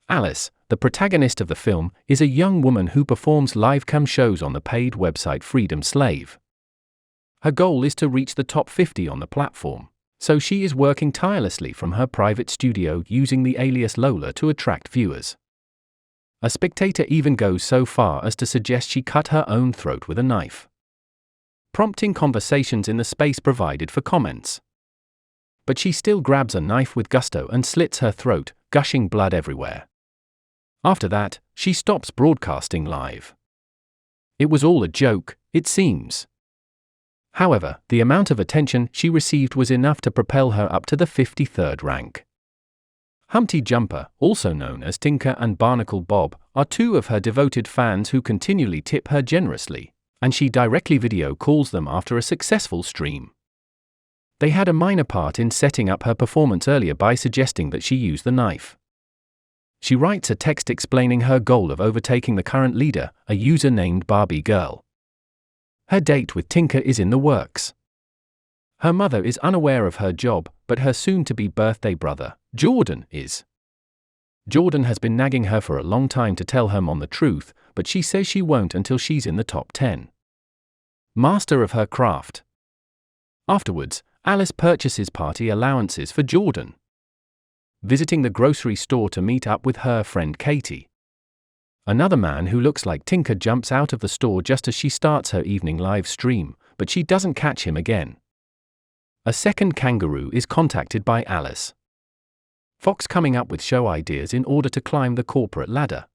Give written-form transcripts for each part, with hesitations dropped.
Alice, the protagonist of the film, is a young woman who performs live cam shows on the paid website Freedom Slave. Her goal is to reach the top 50 on the platform, so she is working tirelessly from her private studio using the alias Lola to attract viewers. A spectator even goes so far as to suggest she cut her own throat with a knife, prompting conversations in the space provided for comments. But she still grabs a knife with gusto and slits her throat, gushing blood everywhere. After that, she stops broadcasting live. It was all a joke, it seems. However, the amount of attention she received was enough to propel her up to the 53rd rank. Humpty Jumper, also known as Tinker and Barnacle Bob, are two of her devoted fans who continually tip her generously, and she directly video calls them after a successful stream. They had a minor part in setting up her performance earlier by suggesting that she use the knife. She writes a text explaining her goal of overtaking the current leader, a user named Barbie Girl. Her date with Tinker is in the works. Her mother is unaware of her job, but her soon-to-be birthday brother, Jordan, is. Jordan has been nagging her for a long time to tell her mom the truth, but she says she won't until she's in the top 10. Master of her craft. Afterwards, Alice purchases party allowances for Jordan, visiting the grocery store to meet up with her friend Katie. Another man who looks like Tinker jumps out of the store just as she starts her evening live stream, but she doesn't catch him again. A second kangaroo is contacted by Alice. Fox coming up with show ideas in order to climb the corporate ladder.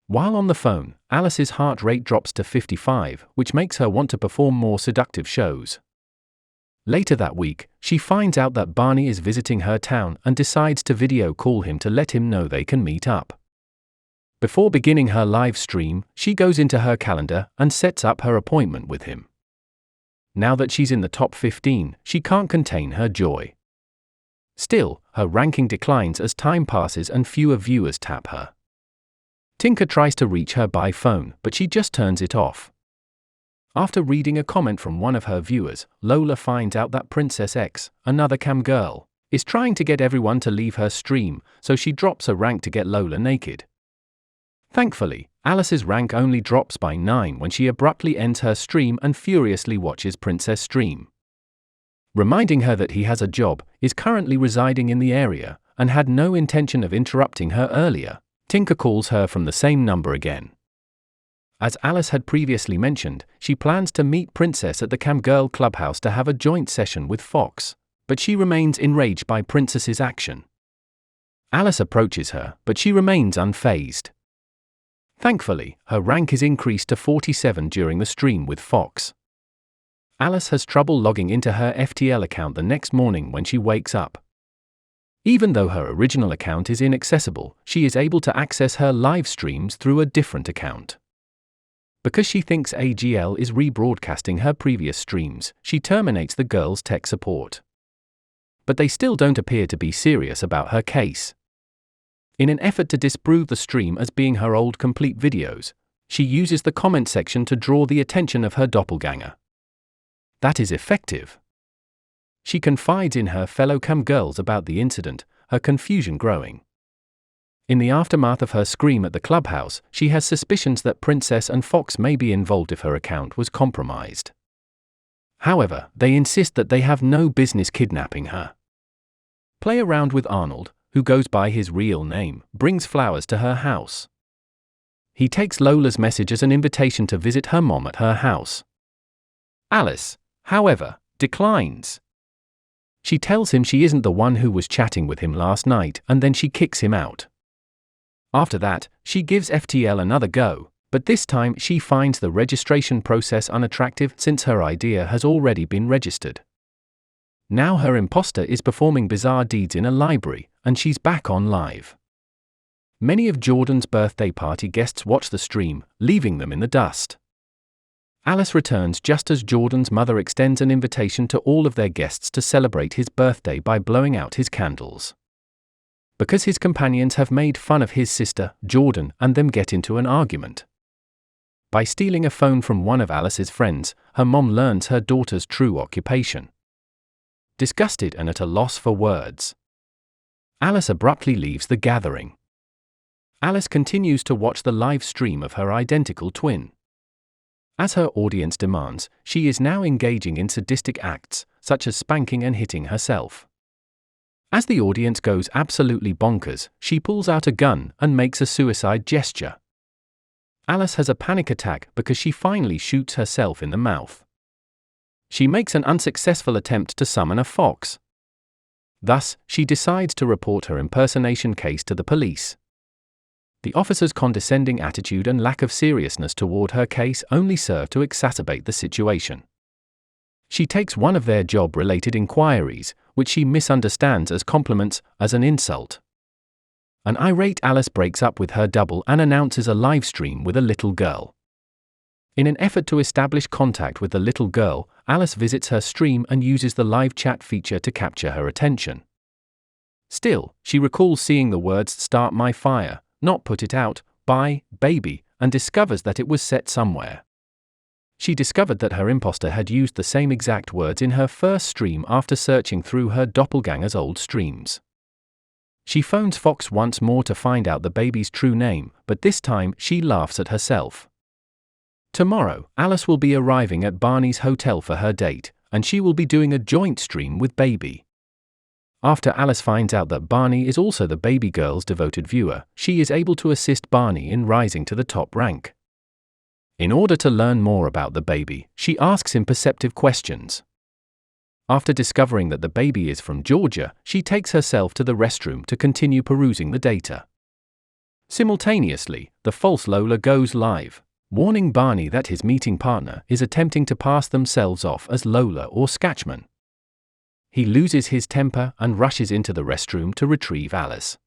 While on the phone, Alice's heart rate drops to 55, which makes her want to perform more seductive shows. Later that week, she finds out that Barney is visiting her town and decides to video call him to let him know they can meet up. Before beginning her live stream, she goes into her calendar and sets up her appointment with him. Now that she's in the top 15, she can't contain her joy. Still, her ranking declines as time passes and fewer viewers tap her. Tinker tries to reach her by phone, but she just turns it off. After reading a comment from one of her viewers, Lola finds out that Princess X, another cam girl, is trying to get everyone to leave her stream, so she drops her rank to get Lola naked. Thankfully, Alice's rank only drops by 9 when she abruptly ends her stream and furiously watches Princess stream. Reminding her that he has a job, is currently residing in the area, and had no intention of interrupting her earlier, Tinker calls her from the same number again. As Alice had previously mentioned, she plans to meet Princess at the camgirl clubhouse to have a joint session with Fox, but she remains enraged by Princess's action. Alice approaches her, but she remains unfazed. Thankfully, her rank is increased to 47 during the stream with Fox. Alice has trouble logging into her FTL account the next morning when she wakes up. Even though her original account is inaccessible, she is able to access her live streams through a different account. Because she thinks AGL is rebroadcasting her previous streams, she terminates the girl's tech support. But they still don't appear to be serious about her case. In an effort to disprove the stream as being her old complete videos, she uses the comment section to draw the attention of her doppelganger. That is effective. She confides in her fellow cam girls about the incident, her confusion growing. In the aftermath of her scream at the clubhouse, she has suspicions that Princess and Fox may be involved if her account was compromised. However, they insist that they have no business kidnapping her. Play Around with Arnold, who goes by his real name, brings flowers to her house. He takes Lola's message as an invitation to visit her mom at her house. Alice, however, declines. She tells him she isn't the one who was chatting with him last night, and then she kicks him out. After that, she gives FTL another go, but this time she finds the registration process unattractive since her idea has already been registered. Now her imposter is performing bizarre deeds in a library, and she's back on live. Many of Jordan's birthday party guests watch the stream, leaving them in the dust. Alice returns just as Jordan's mother extends an invitation to all of their guests to celebrate his birthday by blowing out his candles. Because his companions have made fun of his sister, Jordan, and them get into an argument. By stealing a phone from one of Alice's friends, her mom learns her daughter's true occupation. Disgusted and at a loss for words, Alice abruptly leaves the gathering. Alice continues to watch the live stream of her identical twin. As her audience demands, she is now engaging in sadistic acts, such as spanking and hitting herself. As the audience goes absolutely bonkers, she pulls out a gun and makes a suicide gesture. Alice has a panic attack because she finally shoots herself in the mouth. She makes an unsuccessful attempt to summon a fox. Thus, she decides to report her impersonation case to the police. The officer's condescending attitude and lack of seriousness toward her case only serve to exacerbate the situation. She takes one of their job-related inquiries, which she misunderstands as compliments, as an insult. An irate Alice breaks up with her double and announces a live stream with a little girl. In an effort to establish contact with the little girl, Alice visits her stream and uses the live chat feature to capture her attention. Still, she recalls seeing the words "Start my fire, not put it out, by, baby," and discovers that it was set somewhere. She discovered that her imposter had used the same exact words in her first stream after searching through her doppelganger's old streams. She phones Fox once more to find out the baby's true name, but this time she laughs at herself. Tomorrow, Alice will be arriving at Barney's hotel for her date, and she will be doing a joint stream with Baby. After Alice finds out that Barney is also the baby girl's devoted viewer, she is able to assist Barney in rising to the top rank. In order to learn more about the baby, she asks him perceptive questions. After discovering that the baby is from Georgia, she takes herself to the restroom to continue perusing the data. Simultaneously, the false Lola goes live, warning Barney that his meeting partner is attempting to pass themselves off as Lola or Scatchman. He loses his temper and rushes into the restroom to retrieve Alice.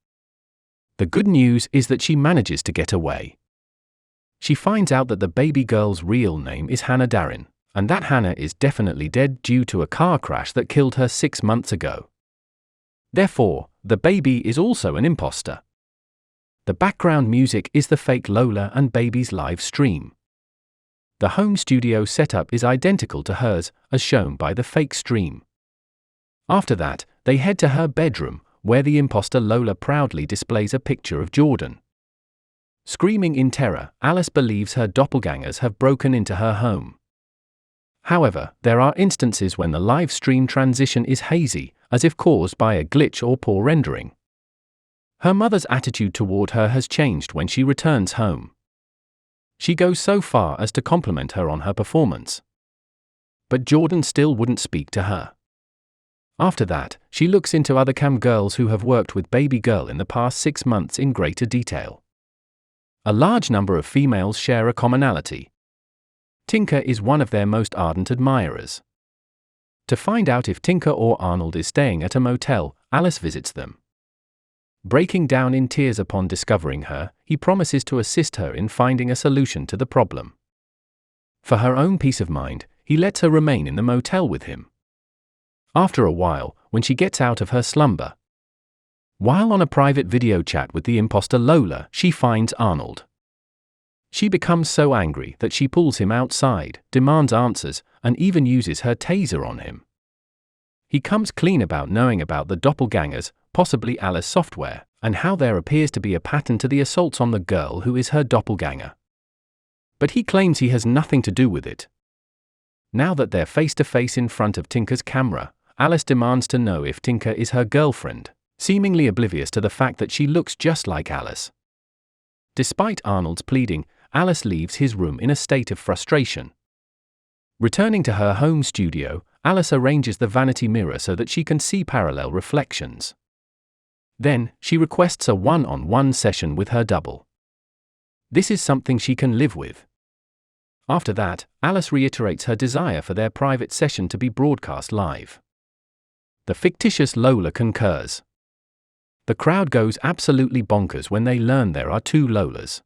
The good news is that she manages to get away. She finds out that the baby girl's real name is Hannah Darin, and that Hannah is definitely dead due to a car crash that killed her 6 months ago. Therefore, the baby is also an imposter. The background music is the fake Lola and Baby's live stream. The home studio setup is identical to hers, as shown by the fake stream. After that, they head to her bedroom, where the imposter Lola proudly displays a picture of Jordan. Screaming in terror, Alice believes her doppelgangers have broken into her home. However, there are instances when the live stream transition is hazy, as if caused by a glitch or poor rendering. Her mother's attitude toward her has changed when she returns home. She goes so far as to compliment her on her performance. But Jordan still wouldn't speak to her. After that, she looks into other cam girls who have worked with Baby Girl in the past 6 months in greater detail. A large number of females share a commonality. Tinker is one of their most ardent admirers. To find out if Tinker or Arnold is staying at a motel, Alice visits them. Breaking down in tears upon discovering her, he promises to assist her in finding a solution to the problem. For her own peace of mind, he lets her remain in the motel with him. After a while, when she gets out of her slumber, while on a private video chat with the imposter Lola, she finds Arnold. She becomes so angry that she pulls him outside, demands answers, and even uses her taser on him. He comes clean about knowing about the doppelgangers, possibly Alice software, and how there appears to be a pattern to the assaults on the girl who is her doppelganger. But he claims he has nothing to do with it. Now that they're face to face in front of Tinker's camera, Alice demands to know if Tinker is her girlfriend, seemingly oblivious to the fact that she looks just like Alice. Despite Arnold's pleading, Alice leaves his room in a state of frustration. Returning to her home studio, Alice arranges the vanity mirror so that she can see parallel reflections. Then, she requests a one-on-one session with her double. This is something she can live with. After that, Alice reiterates her desire for their private session to be broadcast live. The fictitious Lola concurs. The crowd goes absolutely bonkers when they learn there are 2 Lolas.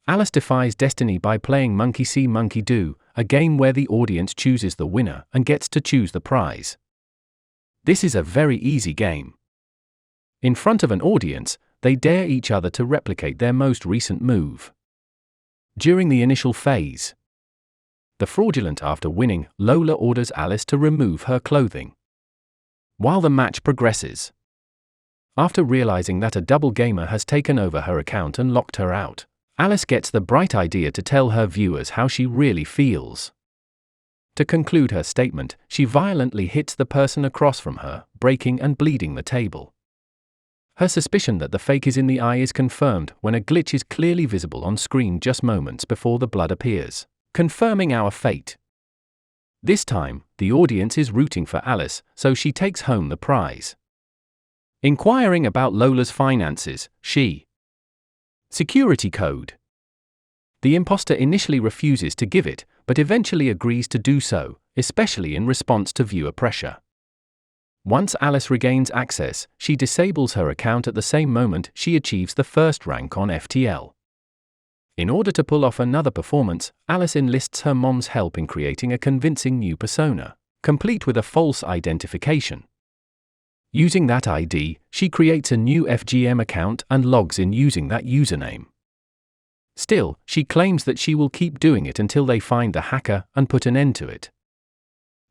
Alice defies destiny by playing Monkey See, Monkey Do, a game where the audience chooses the winner and gets to choose the prize. This is a very easy game. In front of an audience, they dare each other to replicate their most recent move. During the initial phase, the fraudulent after winning, Lola orders Alice to remove her clothing. While the match progresses, After realizing that a double gamer has taken over her account and locked her out, Alice gets the bright idea to tell her viewers how she really feels. To conclude her statement, she violently hits the person across from her, breaking and bleeding the table. Her suspicion that the fake is in the eye is confirmed when a glitch is clearly visible on screen just moments before the blood appears, confirming our fate. This time, the audience is rooting for Alice, so she takes home the prize. Inquiring about Lola's finances, she security code. The imposter initially refuses to give it, but eventually agrees to do so, especially in response to viewer pressure. Once Alice regains access, she disables her account at the same moment she achieves the first rank on FTL. In order to pull off another performance, Alice enlists her mom's help in creating a convincing new persona, complete with a false identification. Using that ID, she creates a new FGM account and logs in using that username. Still, she claims that she will keep doing it until they find the hacker and put an end to it.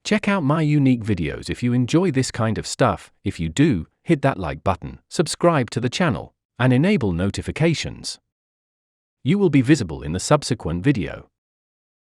Check out my unique videos if you enjoy this kind of stuff. If you do, hit that like button, subscribe to the channel, and enable notifications. You will be visible in the subsequent video.